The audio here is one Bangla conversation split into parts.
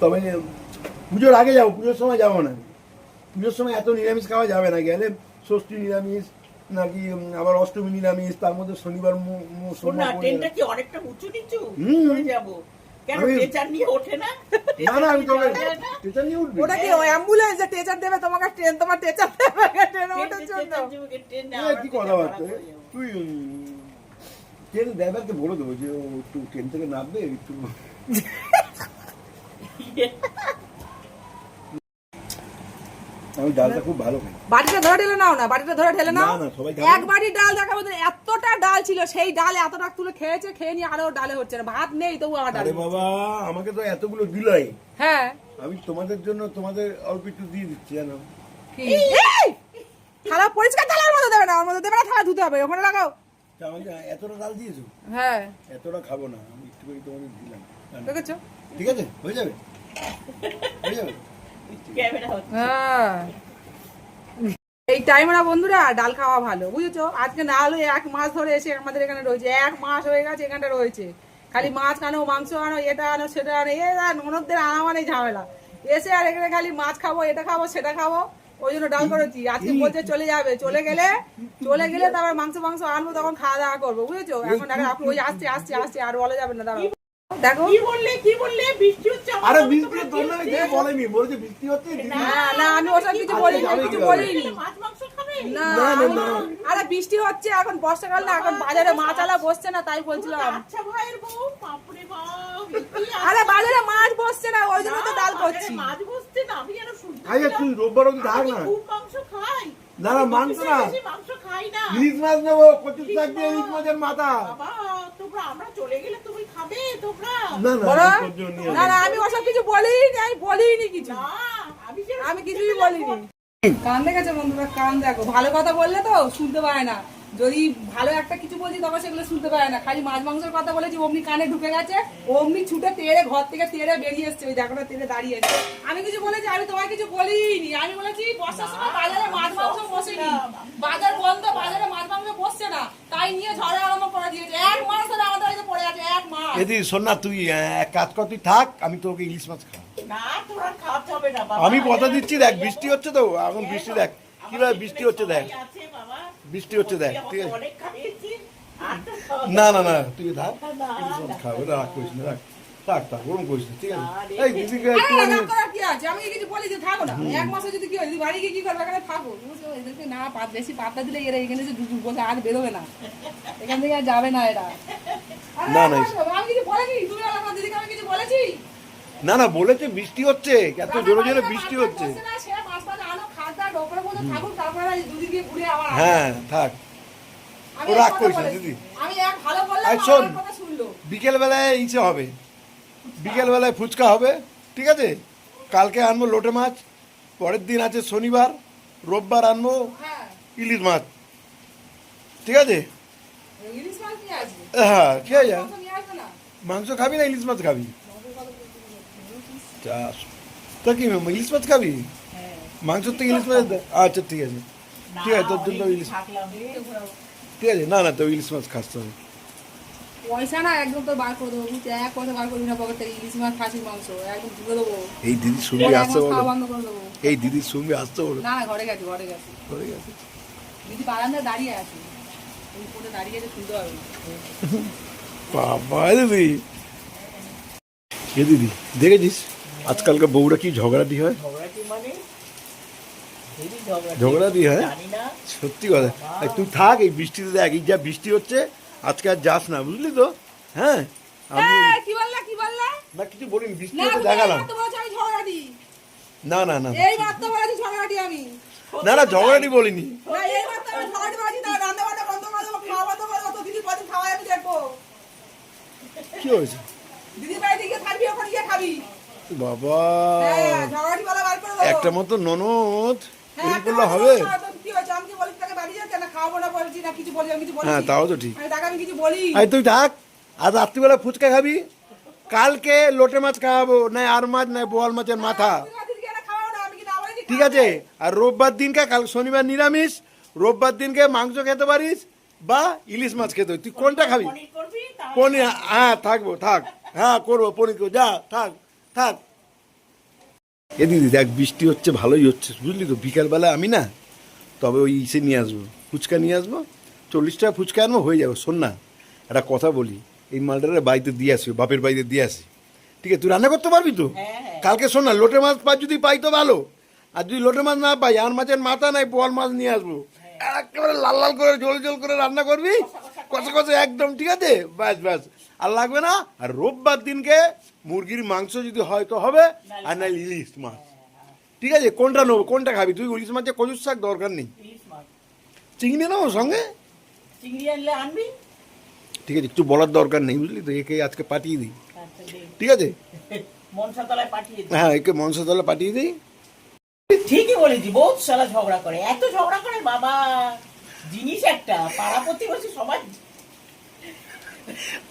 তবে পুজোর আগে যাবো, পুজোর সময় যাবো না। পুজোর সময় এত নিরামিষ খাওয়া যাবে না, গেলে ষষ্ঠী নিরামিষ নাকি আবার অষ্টমী নিরামিষ, তার মধ্যে শনিবার ট্রেনটা কি অনেকটা উঁচু নিচু যাবো কেন টেচার নিয়ে ওঠে না? না না আমি তোকে টেচার নিয়ে উঠবি? ওটা কি অ্যাম্বুলেন্স যে টেচার দেবে তোমাকে, ট্রেন তোমার টেচার দেবে ট্রেনে ওঠার জন্য? কি কথা বার্তা তুই ট্রেন ড্রাইভারকে বলে দেবো যে ও একটু ট্রেন থেকে নামবে একটু। আমি ডালটা খুব ভালো খাই। বাটিটা ধরে ঢেলে নাও না, বাটিটা ধরে ঢেলে নাও। না না সবাই এক বাটি ডাল দেখাবো, এতটা ডাল ছিল, সেই ডাল এতটা তুলে খেয়েছে, খেয়ে নিয়ে আরো ডালে হচ্ছে না, ভাত নেই তবু আবার ডাল। আরে বাবা আমাকে তো এতগুলো দিলাই, হ্যাঁ আমি তোমাদের জন্য তোমাদের অল্প একটু দিয়ে দিচ্ছি জানো। থালা পরিষ্কার থালার মধ্যে দেবে না, ওর মধ্যে দেবে না, থালা ধুতে হবে, ওখানে লাগাও। আমাকে এতটা ডাল দিয়েছো? হ্যাঁ এতটা খাবো না, আমি একটু করে তোমাদের দিলাম। দেখেছো? ঠিক আছে হয়ে যাবে, হয়ে যাবে। হ্যাঁ এই টাইমে না বন্ধুরা ডাল খাওয়া ভালো, বুঝেছো? আজকে না হলে 1 মাস ধরে এসে আমাদের এখানে রয়েছে, 1 মাস হয়ে গেছে এখানটা রয়েছে, খালি মাছ আনো, মাংস আনো, এটা আনো সেটা আনো, এ ননদদের আনা মানে ঝামেলা, এসে আর এখানে খালি মাছ খাবো, এটা খাবো সেটা খাবো, ওই জন্য ডাল করেছি। আজকে বলছে চলে যাবে, চলে গেলে তারপর মাংস আনবো, তখন খাওয়া দাওয়া করবো, বুঝেছো? এখন ওই আসছে আর বলা যাবে না। দাঁড়াও দেখো কি বললে বৃষ্টি হচ্ছে? আরে বৃষ্টি তোর নামে কে বলেনি, বলছে বৃষ্টি হচ্ছে। না আমি ওসব কিছু বলিনি, কিছু বলিনি। মাছ মাংস খাবে না আরে বৃষ্টি হচ্ছে, এখন বর্ষাকাল না, এখন বাজারে মাছ আলা বসছে না, তাই বলছিলাম। আচ্ছা ভাইয়ের বউ, বাপরে বাপ, আরে বাজারে মাছ বসছে না, ওই জন্য তো ডাল করছি। মাছ বসছে না, আমি যেন শুনতে আরে তুই রোববার অবধি থাক না। খুব মাংস খাই। না না মাংস না, মাংস খাই না। ইলিশ মাছ নেবো, কচুর শাক দিয়ে ইলিশ মাছের মাথা। বাবা তোমরা আমরা চলে গেলে তুমি খাবে তোমরা? না না না আমি ওসব কিছু বলিনি কিছু, না আমি কিছুই বলিনি। কান দেখেছে বন্ধুরা, কান দেখো, ভালো কথা বললে তো শুনতে পায় না, যদি ভালো একটা কিছু বলছি তখন সেগুলো শুনতে পায় না। খালি মাছ মাংসের কথা বলেছি, অমনি কানে ঢুকে গেছে, অমনি ছুটে তেড়ে ঘর থেকে তেড়ে বেরিয়ে এসছে, ওই দেখো তেড়ে দাঁড়িয়ে আছে। আমি কিছু বলেছি? আমি তোমায় কিছু বলিনি, আমি বলেছি বর্ষার সময় বাজারে মাছ মাংস বসেনি, বাজার বন্ধ, বাজারে মাছ মাংস বসছে না, তাই নিয়ে ঝড়ে আরম্ভ করে দিয়েছে। 1 মাস ধরে আমাদের বাড়িতে পড়ে আছে, 1 মাস। এদি শোন না, তুই এক কাজ কর, তুই থাক, আমি তোকে ইলিশ মাছ খাবো। না তোরা খাওয়াতে হবে না বাবা, আমি কথা দিচ্ছি, দেখ বৃষ্টি হচ্ছে তো এখন, বৃষ্টি দেখ কিভাবে বৃষ্টি হচ্ছে, দেখ আছে বাবা, বৃষ্টি হচ্ছে দেখ, ঠিক আছে? অনেক খাইয়েছি আর তো খাওয়া না না না তুই থাক, ইলিশ মাছ খাবো, রাগ করিস না, থাক ওরকম করিস না, ঠিক আছে? এই দিদিকে একটু আরে রাগ করার কি আছে? আমি কিছু বলি যে থাকো না, 1 মাসে যদি কি হয়, যদি বাড়ি গিয়ে কি করবে, এখানে থাকো, বুঝছো? এদেরকে না বেশি পাত্তা দিলে এরা এখানে যে বসে আর বেরোবে না, এখান থেকে আর যাবে না এরা। আরে না, না। আমি কিছু বলিনি, তুমি আমার দিদিকে আমি কিছু বলেছি? না না বলেছে বৃষ্টি হচ্ছে, এত জোরে জোরে বৃষ্টি হচ্ছে। হ্যাঁ থাক, ও রাগ করিস না দিদি। শোন, বিকেল বেলায় ইসে হবে, বিকেল বেলায় ফুচকা হবে, ঠিক আছে? কালকে আনবো লোটে মাছ, পরের দিন আছে শনিবার, রোববার আনবো ইলিশ মাছ, ঠিক আছে? হ্যাঁ ঠিক আছে। মাংস খাবি না ইলিশ মাছ খাবি? তো কি ইলিশ মাছ খাবি? মাংস তো ইলিশ মাছ, আচ্ছা ঠিক আছে তোর জন্য ইলিশ, ঠিক আছে? না তো ইলিশ মাছ খাস তো। পয়সা না একদম তো বার করে দেবো, বুঝছি? 1 পয়সা বার করবি না পকেট থেকে, ইলিশ মাছ খাসির মাংস একদম তুলে দেবো। এই দিদির সঙ্গে আসতে বলো, বন্ধ করে দেবো। এই দিদির সঙ্গে আসতে বলো। না ঘরে গেছে দিদি বারান্দায় দাঁড়িয়ে আছে, ওই করে দাঁড়িয়ে আছে, শুনতে পাবে না। বাবা দিদি, এ দিদি দেখেছিস আজকালকার বউরা কি ঝগড়াটি হয়? ঝগড়াটি হয়, সত্যি কথা। তুই থাক, এই বৃষ্টিতে দেখ, এই যা বৃষ্টি হচ্ছে, আজকে আর যাস না, বুঝলি তো? হ্যাঁ আমি কি বললা না কিছু বলিনি, বৃষ্টি হচ্ছে দেখালাম। না না না এই মাত্র বলেছি ঝগড়াটি আমি, না না ঝগড়াটি বলিনি। না এই মাত্র আমি ঝগড়াটি বলেছি, না রান্না বান্না বন্ধ করে দেবো, খাওয়া বন্ধ করে দেবো, তো দিদি কদিন খাওয়াই আমি দেখবো। কি হয়েছে? দিদি বাড়িতে গিয়ে থাকবি, ওখানে গিয়ে খাবি। বাবা হ্যাঁ ঝগড়াটি বলা বার করে দেবো। একটা মতো ননদ হ্যাঁ, এরকম করলে হবে? কি হয়েছে? আমি কি বলি তাকে বাড়ি যেতে, না খাওয়াবো না বলছি, না কিছু বলি? আমি কিছু বলি? হ্যাঁ তাও তো ঠিক। আমি তাকে আমি কিছু বলি? আরে তুই থাক, আজ রাত্রিবেলা ফুচকা খাবি, কালকে লোটে মাছ খাওয়াবো, না আর মাছ, না বোয়াল মাছের মাথা, ঠিক আছে? আর রোববার দিনকে, কাল শনিবার নিরামিষ, রোববার দিনকে মাংস খেতে পারিস বা ইলিশ মাছ খেতে পারিস, তুই কোনটা খাবি? পনির, হ্যাঁ থাকবো, থাক, হ্যাঁ করবো পনির, যা থাক এ দিদি দেখ বৃষ্টি হচ্ছে ভালোই হচ্ছে বুঝলি তো, বিকালবেলা আমি না তবে ওই ইসে নিয়ে আসবো, ফুচকা নিয়ে আসবো, 40 টাকা ফুচকা আনবো, হয়ে যাবে। শোন না, একটা কথা বলি, এই মালটারে বাড়িতে দিয়ে আসি, বাপের বাড়িতে দিয়ে আসি, ঠিক আছে? তুই রান্না করতে পারবি তো? হ্যাঁ। কালকে শোন না, লোটে মাছ যদি পাই তো ভালো, আর যদি লোটে মাছ না পাই, আর মাছের মাথা নাই, পোয়াল মাছ নিয়ে আসবো, একেবারে লাল লাল করে ঝোল ঝোল করে রান্না করবি, কষে কষে একদম, ঠিক আছে? ব্যাস ব্যাস, আর লাগবে না। আর রোববার দিনকে মুরগির মাংস যদি হয় তো হবে, আর না ইলিশ মাছ, ঠিক আছে? কোনটা নেবো, কোনটা খাবি তুই? ইলিশ মাছের কচুর শাক দরকার নেই, ইলিশ মাছ। চিংড়ি নেবো সঙ্গে, চিংড়ি আনলে আনবি। ঠিক আছে? একটু বলার দরকার নেই বুঝলি তো, একে আজকে পাঠিয়ে দিই, আচ্ছা, দে। ঠিক আছে? মনসাতলায় পাঠিয়ে দে। হ্যাঁ, একে মনসাতলা পাঠিয়ে দিই। ঠিকই বলেছি, বহুত সালা ঝগড়া করে, এত ঝগড়া করে বাবা, জিনিস একটা পাড়া প্রতিবেশী সবাই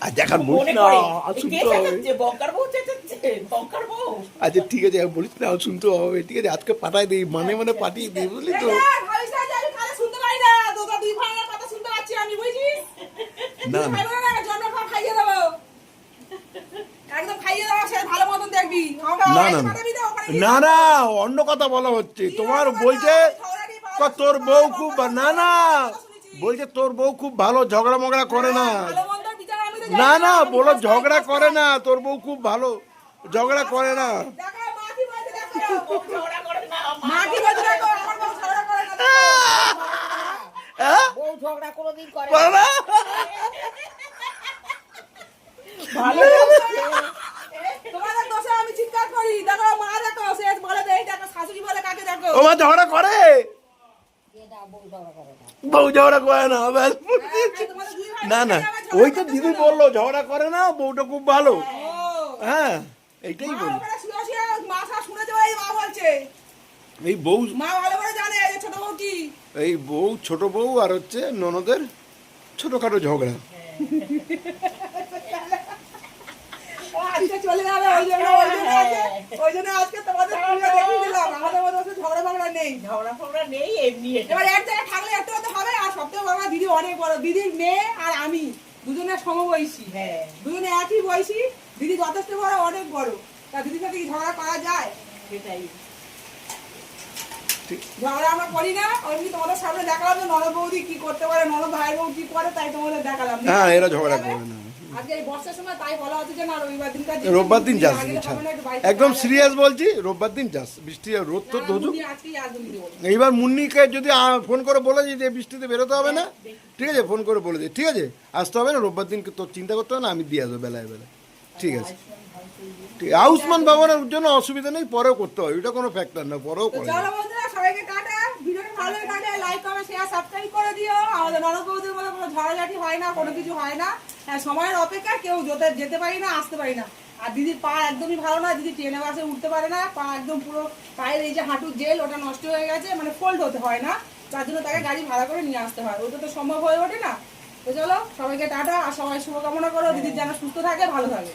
আর দেখার বলিস মনে না, করে আর কে শুনতে হবে। চেঁচাচ্ছে, বঙ্কার বউ চেঁচাচ্ছে, বঙ্কার বউ। আচ্ছা ঠিক আছে, আর বলিস না, আর শুনতে হবে, ঠিক আছে? আজকে পাঠাই দিই, মানে মানে পাঠিয়ে দিই, বুঝলি তো? ভাবিস না যে আমি কানে শুনতে পাই না, তোরা দুই ভাইয়ের কথা শুনতে পাচ্ছি আমি, বুঝছিস? না দুই না ভাই বোনের না, জন্ম খাওয়া খাইয়ে দেবো, একদম খাইয়ে দেবো, সে ভালো মতন দেখবি। আমাকে না ওখানে না না পাঠাবি তো, ওখানে গিয়ে না না, অন্য কথা বলা হচ্ছে। তোমার বলছে তোর বউ খুব, না না, বলছে তোর বউ খুব ভালো, ঝগড়া মগড়া করে না। ভালো মন্দ বিচার আমি তো জানি না না, আমি বলো কাজ করি, ঝগড়া কাজ করে করি। না, তোর বউ খুব ভালো, ঝগড়া করে না। দেখো, মা কি বলছে, দেখো। বউ ঝগড়া করে না, মা কি বলছে, দেখো, আমার বউ ঝগড়া করে না, দেখো। হ্যাঁ? বউ ঝগড়া কোনোদিন করে করে না। না? ভালো তোমাদের দোষে আমি চিৎকার করি, দেখো মা, দেখো সে বলে দেয়, দেখো শাশুড়ি বলে কাকে, দেখো। ও মা ঝগড়া করে, বউ ঝগড়া করে না, ব্যাস। তোমাদের দুই ভাই না না, বোনের আবার ঝগড়া ওই তো করতেছে দিদি না। বললো ঝগড়া করে না, বউটা খুব ভালো। ও, হ্যাঁ, এইটাই মা বল। ওখানে শুয়ে শুয়ে মা সব শুনেছে বলে এই মা বলছে। এই বউ, মা ভালো করে জানে যে ছোট বউ কি। এই বউ, ছোট বউ আর হচ্ছে ননদের ছোটখাটো ঝগড়া। ও আজকে চলে যাবে, ওই জন্য আজকে তোমাদের সঙ্গে দেখিয়ে দিলাম, আমাদের মধ্যে অত ঝগড়া ফগড়া নেই। ঝগড়া ফগড়া নেই, এমনি এটা। এবার এক জায়গায় থাকলে একটু হতে হবে, আর সবথেকে বড় কথা, দিদি অনেক বড়, দিদির মেয়ে আর আমি দুজনে সমবয়সী, হ্যাঁ, দুজনে একই বয়সী, দিদি যথেষ্ট বড়, অনেক বড়, তা দিদির সাথে কি ঝগড়া করা যায়? সেটাই। ঝগড়া আমরা করি না, এমনি তোমাদের সামনে দেখালাম যে ননদ বৌদি কি করতে পারে, ননদ ভাইয়ের বউ কি করে, তাই তোমাদের দেখালাম। হ্যাঁ, এরা ঝগড়া করে না। আজকে এই বর্ষার সময় তাই বলা হচ্ছে যে না, রবিবার দিনটা রোববার দিন যাস, একদম সিরিয়াস বলছি, রোববার দিন যাস, বৃষ্টি রোদ তো ধুধু। আজকেই আসবেন দিদি বলে। এইবার মুন্নিকে যদি ফোন করে বলে দিই যে বৃষ্টিতে বেরোতে হবে না, ঠিক আছে? ফোন করে বলে দিই, ঠিক আছে? আসতে হবে না রোববার দিনকে, তোর চিন্তা করতে হবে না, আমি দিয়ে আসবো বেলায় বেলায়, ঠিক আছে? ঠিক, আয়ুষ্মান ভবনের জন্য অসুবিধা নেই, পরেও করতে হবে, এটা কোনো ফ্যাক্টর না, পরেও তো করে। চলো বন্ধুরা, সবাইকে টাটা, ভিডিওটা ভালো লাগে লাইক কমেন্ট শেয়ার সাবস্ক্রাইব করে দিও। আমাদের ননদ বৌদির মধ্যে কোনো ঝগড়াঝাটি হয় না, কোনো কিছু হয় না। হ্যাঁ, সময়ের অপেক্ষা, কেউ যেতে পারি না, আসতে পারি না। আর দিদির পা একদমই ভালো না, দিদি ট্রেনে বাসে উঠতে পারে না, পা একদম পুরো পায়ের এই যে হাঁটুর জেল, ওটা নষ্ট হয়ে গেছে, মানে ফোল্ড হতে হয় না, তার জন্য তাকে গাড়ি ভাড়া করে নিয়ে আসতে হয়, ওটা তো সম্ভব হয়ে ওঠে না। তো চলো সবাইকে টাটা, আর সবাই শুভকামনা করো দিদির যেন সুস্থ থাকে, ভালো থাকে।